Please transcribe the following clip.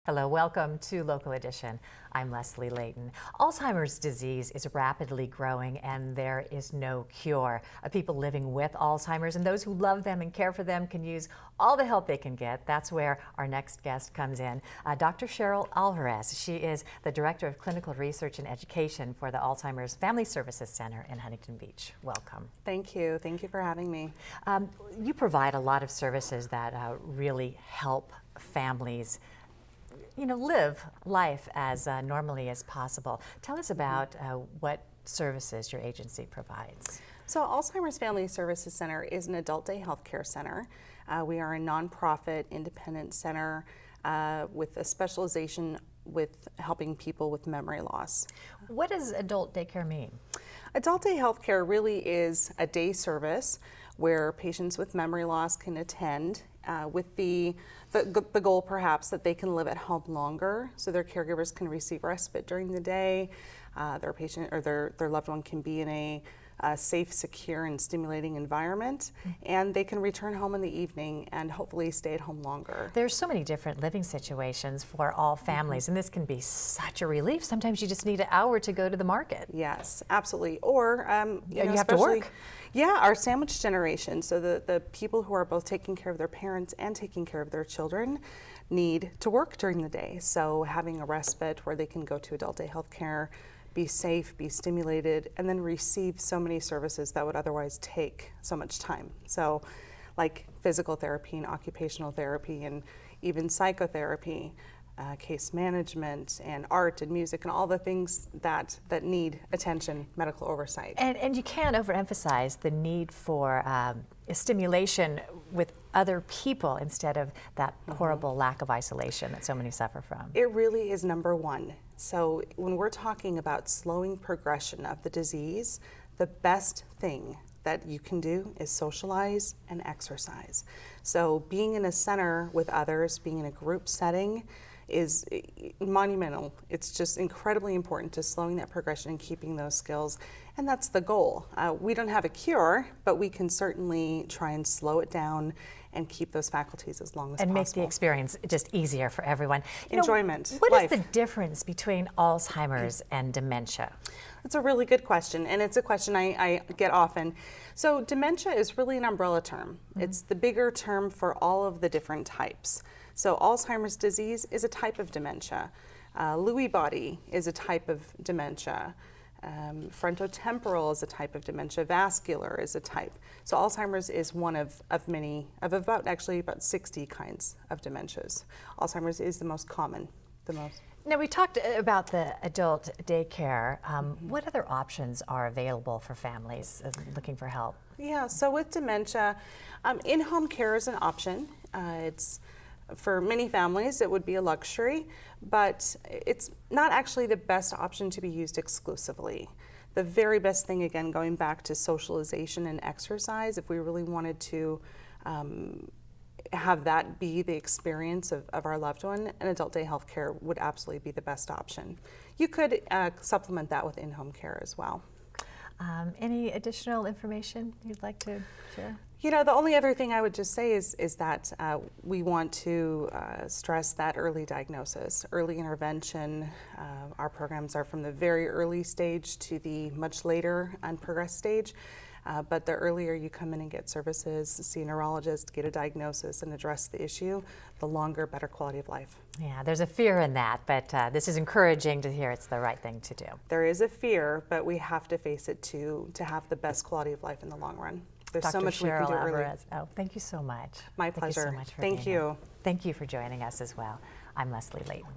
Hello, welcome to Local Edition. I'm Leslie Leyton. Alzheimer's disease is rapidly growing and there is no cure. People living with Alzheimer's and those who love them and care for them can use all the help they can get. That's where our next guest comes in. Dr. Cheryl Alvarez. She is the Director of Clinical Research and Education for the Alzheimer's Family Services Center in Huntington Beach. Welcome. Thank you. Thank you for having me. You provide a lot of services that really help families live life as normally as possible. Tell us about what services your agency provides. So Alzheimer's Family Services Center is an adult day healthcare center. We are a nonprofit independent center with a specialization with helping people with memory loss. What does adult daycare mean? Adult day healthcare really is a day service where patients with memory loss can attend with the goal perhaps that they can live at home longer so their caregivers can receive respite during the day, their patient or their loved one can be in a safe, secure, and stimulating environment, and they can return home in the evening and hopefully stay at home longer. There's so many different living situations for all families, and this can be such a relief. Sometimes you just need an hour to go to the market. Yes, absolutely. Or you have to work. Yeah, our sandwich generation, so the people who are both taking care of their parents and taking care of their children need to work during the day. So having a respite where they can go to adult day healthcare, be safe, be stimulated, and then receive so many services that would otherwise take so much time. So like physical therapy and occupational therapy and even psychotherapy, case management and art and music and all the things that need attention, medical oversight. And you can't overemphasize the need for stimulation with other people instead of that horrible lack of isolation that so many suffer from. It really is number one. So when we're talking about slowing progression of the disease, the best thing that you can do is socialize and exercise. So being in a center with others, being in a group setting is monumental. It's just incredibly important to slowing that progression and keeping those skills, and that's the goal. We don't have a cure, but we can certainly try and slow it down and keep those faculties as long as possible. And make the experience just easier for everyone. Enjoyment. What is the difference between Alzheimer's and dementia? That's a really good question, and it's a question I get often. So dementia is really an umbrella term. It's the bigger term for all of the different types. So Alzheimer's disease is a type of dementia. Lewy body is a type of dementia. Frontotemporal is a type of dementia. Vascular is a type. So Alzheimer's is one of many, of about 60 kinds of dementias. Alzheimer's is the most common, Now we talked about the adult daycare. What other options are available for families looking for help? Yeah, so with dementia, in-home care is an option. It's for many families, it would be a luxury, but it's not actually the best option to be used exclusively. The very best thing, again, going back to socialization and exercise, if we really wanted to have that be the experience of our loved one, an adult day health care would absolutely be the best option. You could supplement that with in-home care as well. Any additional information you'd like to share? The only other thing I would just say is that we want to stress that early diagnosis, early intervention. Our programs are from the very early stage to the much later unprogressed stage. But the earlier you come in and get services, see a neurologist, get a diagnosis, and address the issue, the longer, better quality of life. Yeah, there's a fear in that, but this is encouraging to hear it's the right thing to do. There is a fear, but we have to face it to have the best quality of life in the long run. There's Dr. so much Cheryl we can do Alvarez. early. Oh, thank you so much. My pleasure. Thank you so much for Thank being you. here. Thank you for joining us as well. I'm Leslie Leyton.